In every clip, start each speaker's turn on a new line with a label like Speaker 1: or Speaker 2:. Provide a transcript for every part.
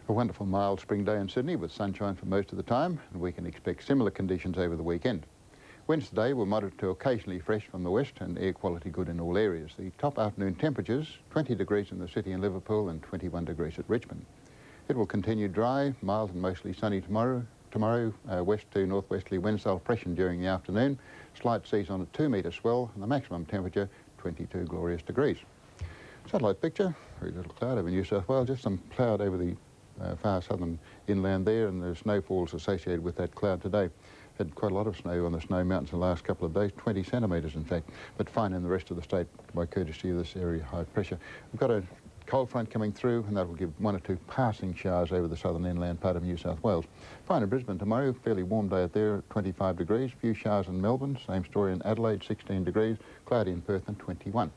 Speaker 1: A wonderful mild spring day in Sydney with sunshine for most of the time, and we can expect similar conditions over the weekend. Wednesday will moderate to occasionally fresh from the west and air quality good in all areas. The top afternoon temperatures, 20 degrees in the city and Liverpool and 21 degrees at Richmond. It will continue dry, mild and mostly sunny tomorrow. West to northwesterly winds will freshen during the afternoon. Slight seas on a 2-metre swell and the maximum temperature 22 glorious degrees. Satellite picture, very little cloud over New South Wales, just some cloud over the far southern inland there, and the snowfalls associated with that cloud today. Had quite a lot of snow on the Snow Mountains in the last couple of days, 20 centimetres in fact, but fine in the rest of the state by courtesy of this area high pressure. We've got a cold front coming through, and that will give 1 or 2 passing showers over the southern inland part of New South Wales. Fine in Brisbane tomorrow, fairly warm day out there, 25 degrees, few showers in Melbourne, same story in Adelaide, 16 degrees, cloudy in Perth and 21.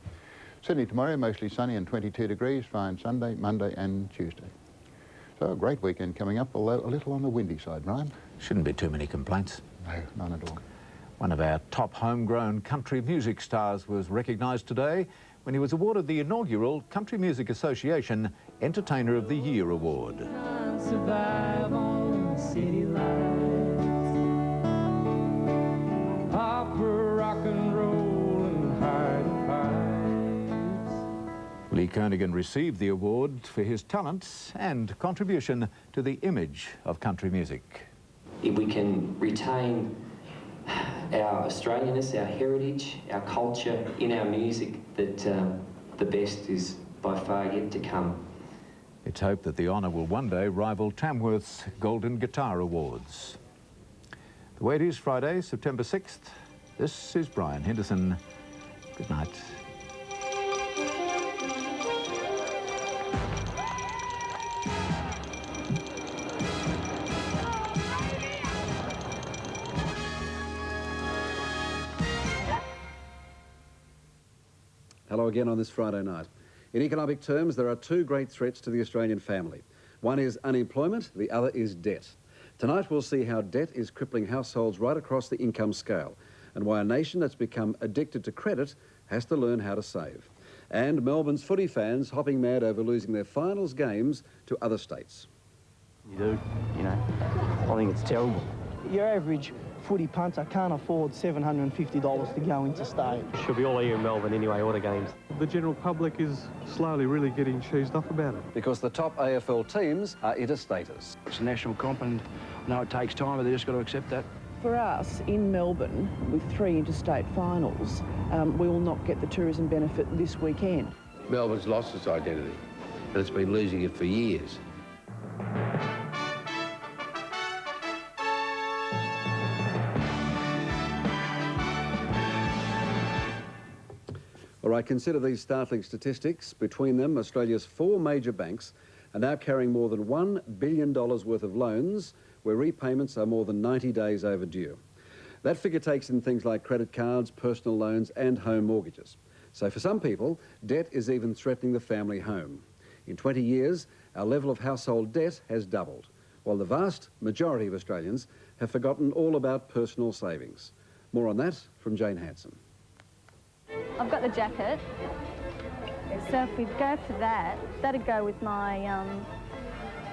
Speaker 1: Sydney tomorrow, mostly sunny and 22 degrees, fine Sunday, Monday and Tuesday. So a great weekend coming up, although a little on the windy side, Brian.
Speaker 2: Shouldn't be too many complaints.
Speaker 1: No, none at all.
Speaker 2: One of our top homegrown country music stars was recognised today when he was awarded the inaugural Country Music Association Entertainer of the Year Award.
Speaker 3: Survive on city lights, opera, rock and roll, and hide pipes.
Speaker 2: Lee Kernaghan received the award for his talents and contribution to the image of country music.
Speaker 4: If we can retain our Australianness, our heritage, our culture in our music, that the best is by far yet to come.
Speaker 2: It's hoped that the honour will one day rival Tamworth's Golden Guitar Awards. The way it is Friday, September 6th, this is Brian Henderson. Good night.
Speaker 5: Hello again on this Friday night. In economic terms, there are 2 great threats to the Australian family. One is unemployment, the other is debt. Tonight we'll see how debt is crippling households right across the income scale, and why a nation that's become addicted to credit has to learn how to save. And Melbourne's footy fans hopping mad over losing their finals games to other states.
Speaker 6: You do, you know, I think it's terrible.
Speaker 7: Your average footy punter can't afford $750 to go interstate.
Speaker 6: Should be all here in Melbourne anyway, all the games.
Speaker 8: The general public is slowly really getting cheesed off about it.
Speaker 5: Because the top AFL teams are interstaters.
Speaker 6: It's a national comp and I know it takes time, but they just got to accept that.
Speaker 9: For us in Melbourne, with 3 interstate finals, we will not get the tourism benefit this weekend.
Speaker 10: Melbourne's lost its identity, and it's been losing it for years.
Speaker 5: All right, consider these startling statistics. Between them, Australia's 4 major banks are now carrying more than $1 billion worth of loans where repayments are more than 90 days overdue. That figure takes in things like credit cards, personal loans and home mortgages. So for some people, debt is even threatening the family home. In 20 years, our level of household debt has doubled, while the vast majority of Australians have forgotten all about personal savings. More on that from Jane Hanson.
Speaker 11: I've got the jacket, so if we go for that, that'd go with my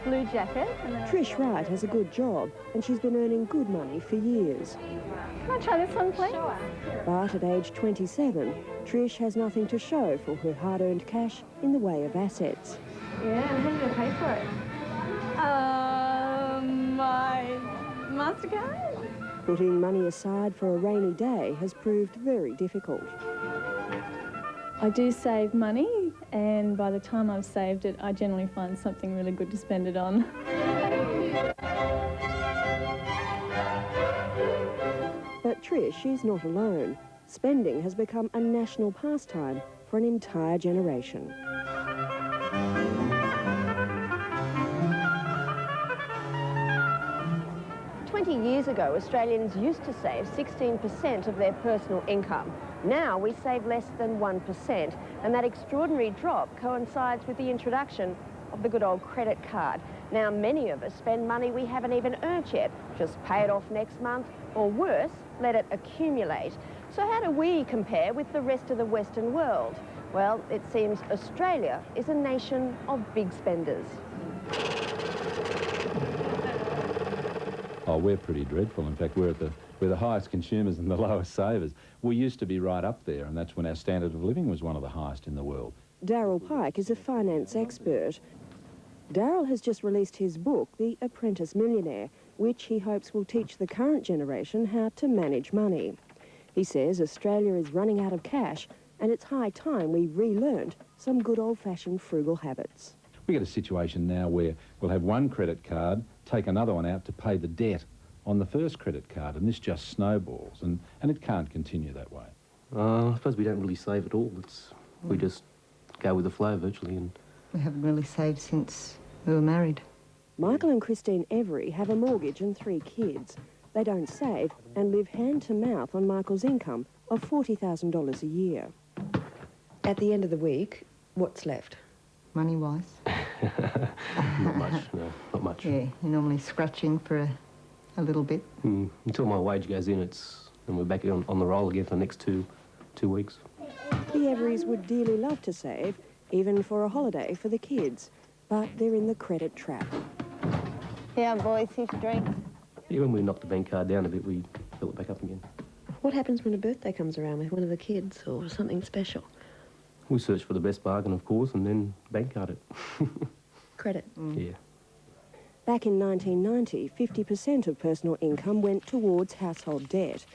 Speaker 11: blue jacket. And then
Speaker 12: Trish Wright has a good job and she's been earning good money for years.
Speaker 11: Can I try this one, please?
Speaker 12: But at age 27, Trish has nothing to show for her hard-earned cash in the way of assets.
Speaker 11: Yeah, and how do I pay for it? My MasterCard?
Speaker 12: Putting money aside for a rainy day has proved very difficult.
Speaker 13: I do save money, and by the time I've saved it, I generally find something really good to spend it on.
Speaker 12: But Trish is not alone. Spending has become a national pastime for an entire generation.
Speaker 14: Years ago, Australians used to save 16% of their personal income. Now we save less than 1%, and that extraordinary drop coincides with the introduction of the good old credit card. Now many of us spend money we haven't even earned yet, just pay it off next month, or worse, let it accumulate. So how do we compare with the rest of the Western world? Well, it seems Australia is a nation of big spenders.
Speaker 15: Oh, we're pretty dreadful. In fact, we're the highest consumers and the lowest savers. We used to be right up there, and that's when our standard of living was one of the highest in the world.
Speaker 12: Darryl Pike is a finance expert. Darryl has just released his book, The Apprentice Millionaire, which he hopes will teach the current generation how to manage money. He says Australia is running out of cash, and it's high time we relearned some good old-fashioned frugal habits.
Speaker 15: We get a situation now where we'll have one credit card, take another one out to pay the debt on the first credit card, and this just snowballs, and it can't continue that way.
Speaker 6: I suppose we don't really save at all. We just go with the flow virtually. And
Speaker 16: we haven't really saved since we were married.
Speaker 12: Michael and Christine Every have a mortgage and 3 kids. They don't save and live hand-to-mouth on Michael's income of $40,000 a year.
Speaker 17: At the end of the week, what's left?
Speaker 16: Money-wise?
Speaker 6: Not much, no, not much.
Speaker 16: Yeah, you're normally scratching for a little bit.
Speaker 6: Until my wage goes in, and we're back on the roll again for the next two weeks.
Speaker 12: The Everys would dearly love to save, even for a holiday for the kids, but they're in the credit trap.
Speaker 14: Here, boys, here's your drink.
Speaker 6: Yeah, when we knock the bank card down a bit, we fill it back up again.
Speaker 17: What happens when a birthday comes around with one of the kids or something special?
Speaker 6: We search for the best bargain, of course, and then bank card it.
Speaker 17: Credit?
Speaker 6: Yeah.
Speaker 12: Back in 1990, 50% of personal income went towards household debt.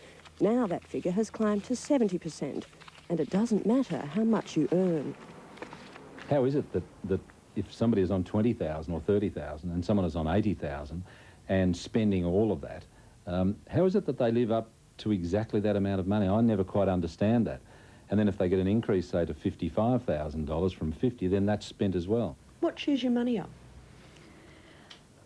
Speaker 12: Now that figure has climbed to 70%, and it doesn't matter how much you earn.
Speaker 15: How is it that if somebody is on 20,000 or 30,000 and someone is on 80,000 and spending all of that, how is it that they live up to exactly that amount of money? I never quite understand that. And then if they get an increase, say, to $55,000 from 50, then that's spent as well.
Speaker 17: What chews your money up?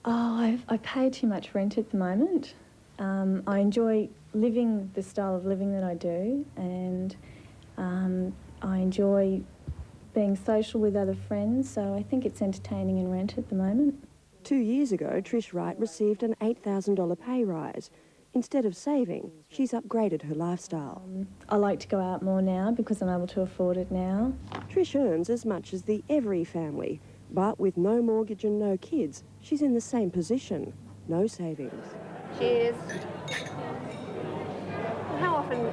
Speaker 13: Oh, I pay too much rent at the moment. I enjoy living the style of living that I do, and I enjoy being social with other friends, so I think it's entertaining and rent at the moment.
Speaker 12: 2 years ago, Trish Wright received an $8,000 pay rise. Instead of saving, she's upgraded her lifestyle.
Speaker 13: I like to go out more now because I'm able to afford it now.
Speaker 12: Trish earns as much as the Every family, but with no mortgage and no kids, she's in the same position. No savings.
Speaker 14: Cheers. How often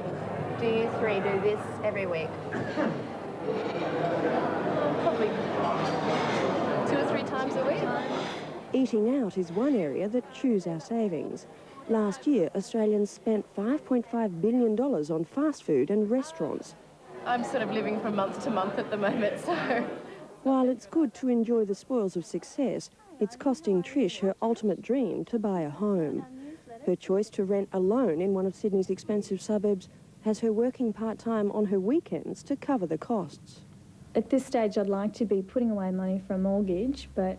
Speaker 14: do you 3 do this every week?
Speaker 18: Probably 2 or 3 times a week.
Speaker 12: Eating out is one area that chews our savings. Last year, Australians spent $5.5 billion on fast food and restaurants.
Speaker 18: I'm sort of living from month to month at the moment, so...
Speaker 12: While it's good to enjoy the spoils of success, it's costing Trish her ultimate dream to buy a home. Her choice to rent alone in one of Sydney's expensive suburbs has her working part-time on her weekends to cover the costs.
Speaker 13: At this stage, I'd like to be putting away money for a mortgage, but